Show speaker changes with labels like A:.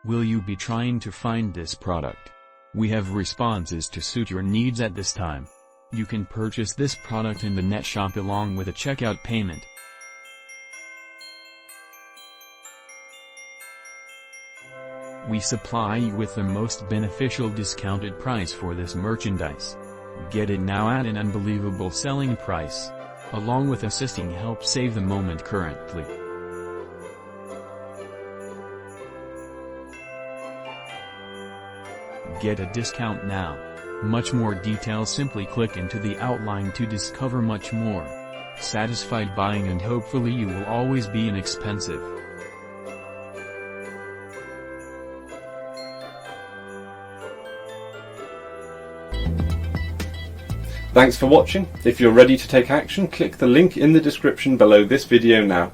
A: Will you be trying to find this product? We have responses to suit your needs at this time. You can purchase this product in the net shop along with a checkout payment. We supply you with the most beneficial discounted price for this merchandise. Get it now at an unbelievable selling price. Along with assisting help save the moment currently. Get a discount now. Much more details, simply click into the outline to discover much more. Satisfied buying, and hopefully you will always be inexpensive.
B: Thanks for watching. If you're ready to take action, click the link in the description below this video now.